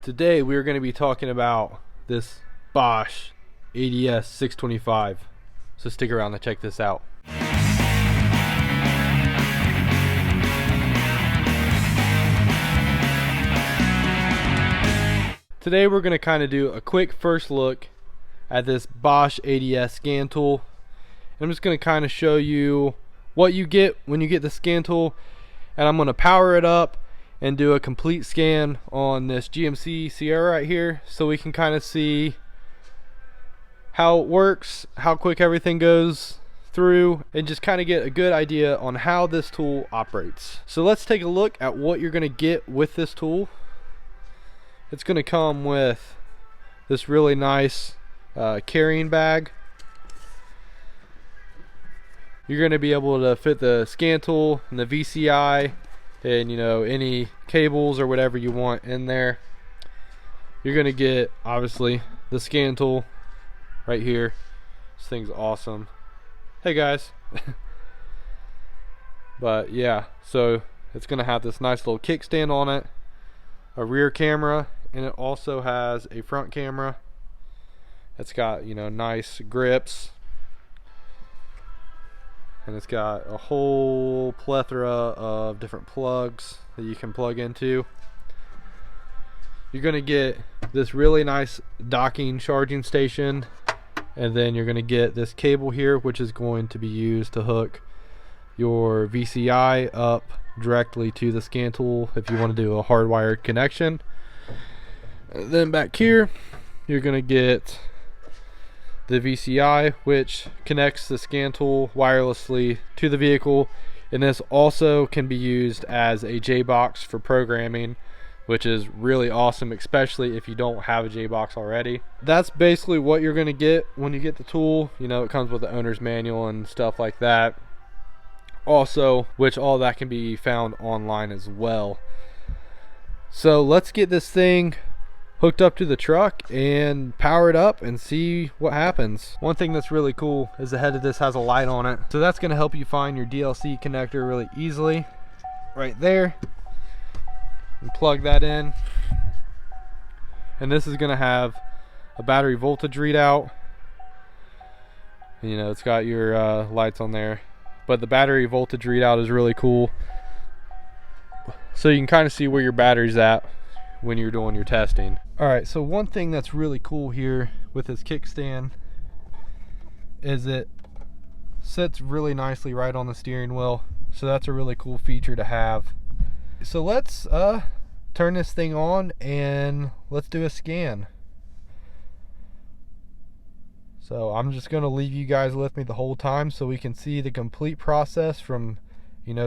Today we are going to be talking about this Bosch ADS 625. So stick around to check this out. Today we're going to kind of do a quick first look at this Bosch ADS scan tool. I'm just going to kind of show you what you get when you get the scan tool, and I'm going to power it up and do a complete scan on this GMC Sierra right here, so we can kind of see how it works, how quick everything goes through, and just kind of get a good idea on how this tool operates. So let's take a look at what you're going to get with this tool. It's going to come with this really nice carrying bag. You're going to be able to fit the scan tool and the VCI and any cables or whatever you want in there. You're going to get obviously the scan tool right here. This thing's awesome. Hey guys. But yeah, so it's going to have this nice little kickstand on it, a rear camera, and it also has a front camera. It's got nice grips, and it's got a whole plethora of different plugs that you can plug into. You're going to get this really nice docking charging station, and then you're going to get this cable here, which is going to be used to hook your VCI up directly to the scan tool if you want to do a hardwired connection. And then back here you're going to get the VCI, which connects the scan tool wirelessly to the vehicle, and this also can be used as a J-box for programming, which is really awesome, especially if you don't have a J-box already. That's basically what you're going to get when you get the tool. It comes with the owner's manual and stuff like that also, which all that can be found online as well. So let's get this thing hooked up to the truck and power it up and see what happens. One thing that's really cool is the head of this has a light on it, so that's going to help you find your DLC connector really easily. Right there, and plug that in, and this is going to have a battery voltage readout. It's got your lights on there, but the battery voltage readout is really cool, so you can kind of see where your battery's at when you're doing your testing. Alright, so one thing that's really cool here with this kickstand is it sits really nicely right on the steering wheel, so that's a really cool feature to have. So let's turn this thing on and let's do a scan. So I'm just going to leave you guys with me the whole time so we can see the complete process from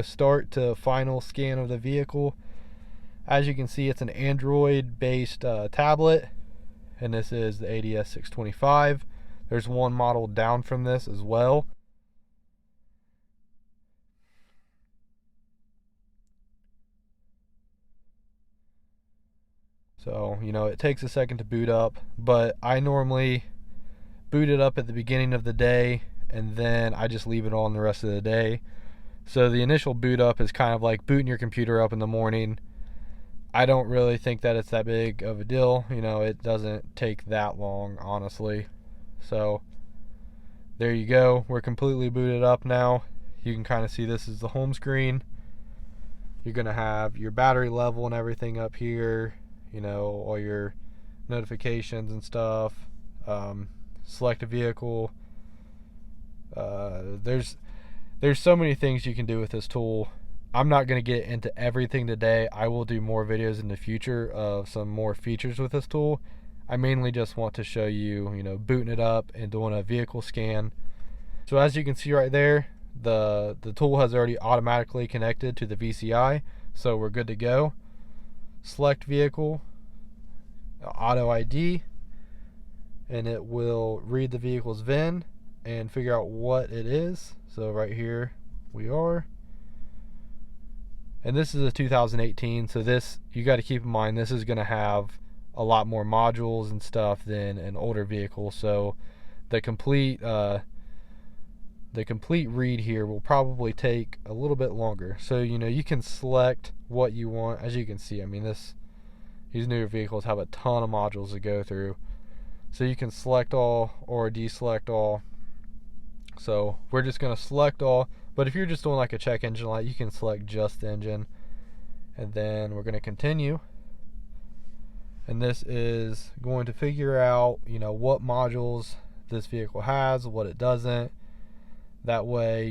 start to final scan of the vehicle. As you can see, it's an Android based tablet, and this is the ADS 625. There's one model down from this as well. So it takes a second to boot up, but I normally boot it up at the beginning of the day, and then I just leave it on the rest of the day. So the initial boot up is kind of like booting your computer up in the morning. I don't really think that it's that big of a deal. It doesn't take that long, honestly. So there you go. We're completely booted up now. You can kind of see this is the home screen. You're going to have your battery level and everything up here. All your notifications and stuff. Select a vehicle. There's so many things you can do with this tool. I'm not going to get into everything today. I will do more videos in the future of some more features with this tool. I mainly just want to show you, booting it up and doing a vehicle scan. So as you can see right there, the tool has already automatically connected to the VCI, so we're good to go. Select vehicle, auto ID, and it will read the vehicle's VIN and figure out what it is. So right here we are. And this is a 2018, so this, you got to keep in mind, this is going to have a lot more modules and stuff than an older vehicle. So the complete read here will probably take a little bit longer. So you can select what you want. As you can see, I mean, this These newer vehicles have a ton of modules to go through. So you can select all or deselect all. So we're just going to select all. But if you're just doing like a check engine light, you can select just the engine. And then we're going to continue. And this is going to figure out, what modules this vehicle has, what it doesn't. That way,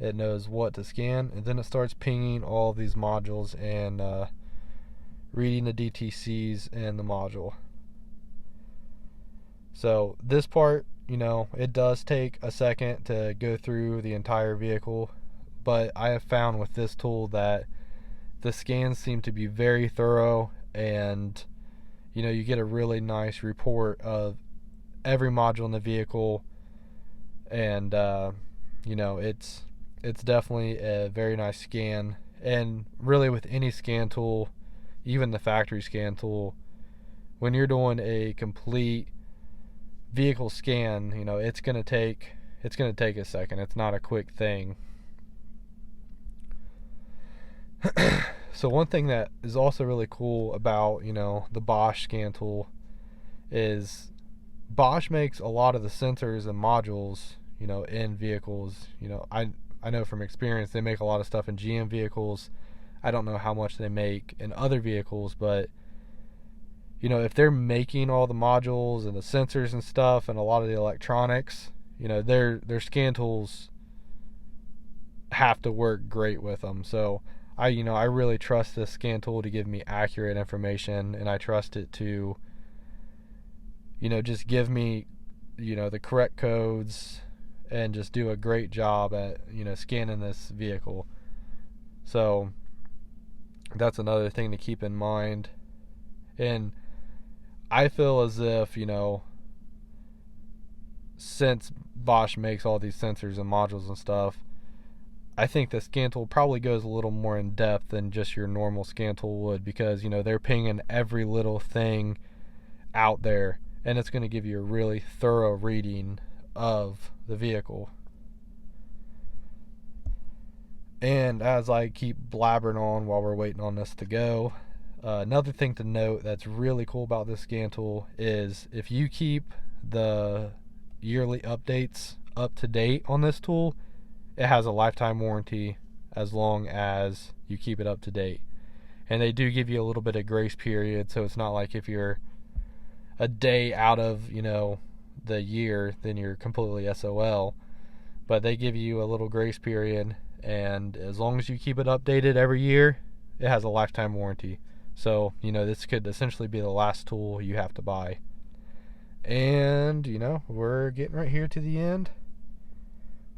it knows what to scan. And then it starts pinging all of these modules and reading the DTCs in the module. So this part, it does take a second to go through the entire vehicle. But I have found with this tool that the scans seem to be very thorough, and you get a really nice report of every module in the vehicle, and it's definitely a very nice scan. And really, with any scan tool, even the factory scan tool, when you're doing a complete vehicle scan, it's gonna take a second. It's not a quick thing. So one thing that is also really cool about, the Bosch scan tool is Bosch makes a lot of the sensors and modules, in vehicles. I know from experience they make a lot of stuff in GM vehicles. I don't know how much they make in other vehicles, but if they're making all the modules and the sensors and stuff and a lot of the electronics, their scan tools have to work great with them. So I really trust this scan tool to give me accurate information, and I trust it to just give me the correct codes and just do a great job at scanning this vehicle. So that's another thing to keep in mind. And I feel as if since Bosch makes all these sensors and modules and stuff, I think the scan tool probably goes a little more in depth than just your normal scan tool would, because they're pinging every little thing out there, and it's going to give you a really thorough reading of the vehicle. And as I keep blabbering on while we're waiting on this to go, another thing to note that's really cool about this scan tool is if you keep the yearly updates up to date on this tool, it has a lifetime warranty as long as you keep it up to date. And they do give you a little bit of grace period, so it's not like if you're a day out of the year, then you're completely SOL. But they give you a little grace period, and as long as you keep it updated every year, it has a lifetime warranty. So this could essentially be the last tool you have to buy. And we're getting right here to the end.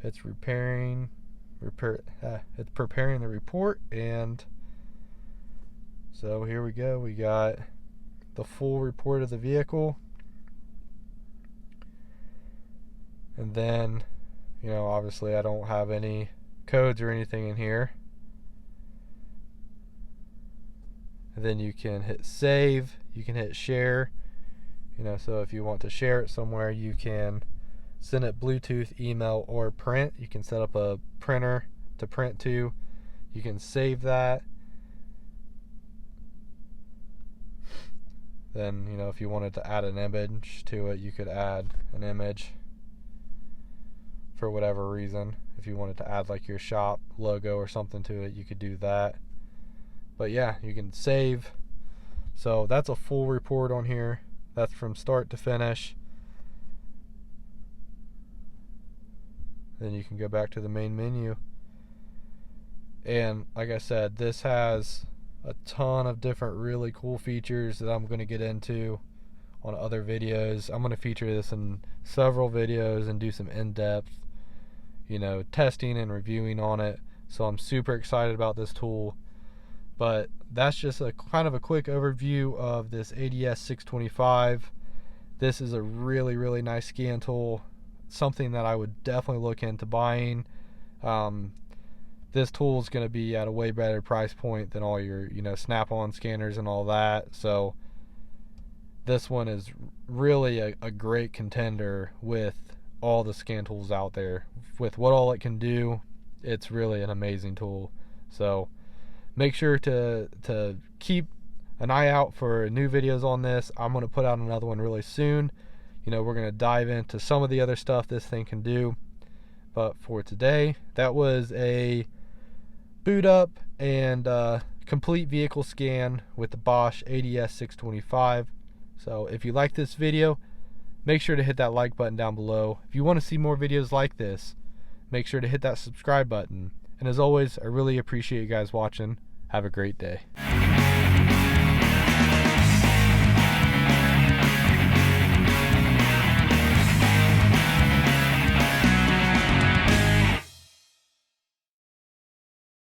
It's preparing the report, and so here we go. We got the full report of the vehicle, and then obviously I don't have any codes or anything in here. And then you can hit save, you can hit share. So if you want to share it somewhere, you can send it Bluetooth, email, or print. You can set up a printer to print to. You can save that. Then, if you wanted to add an image to it, you could add an image for whatever reason. If you wanted to add like your shop logo or something to it, you could do that. But yeah, you can save. So that's a full report on here. That's from start to finish. Then you can go back to the main menu. And like I said, this has a ton of different really cool features that I'm going to get into on other videos. I'm going to feature this in several videos and do some in-depth, testing and reviewing on it. So I'm super excited about this tool. But that's just a kind of a quick overview of this ADS 625. This is a really, really nice scan tool. Something that I would definitely look into buying. This tool is going to be at a way better price point than all your Snap-on scanners and all that. So this one is really a great contender with all the scan tools out there. With what all it can do, it's really an amazing tool. So make sure to keep an eye out for new videos on this. I'm going to put out another one really soon. You know, we're going to dive into some of the other stuff this thing can do. But for today, that was a boot up and complete vehicle scan with the Bosch ADS 625. So if you like this video, make sure to hit that like button down below. If you want to see more videos like this, make sure to hit that subscribe button. And as always, I really appreciate you guys watching. Have a great day.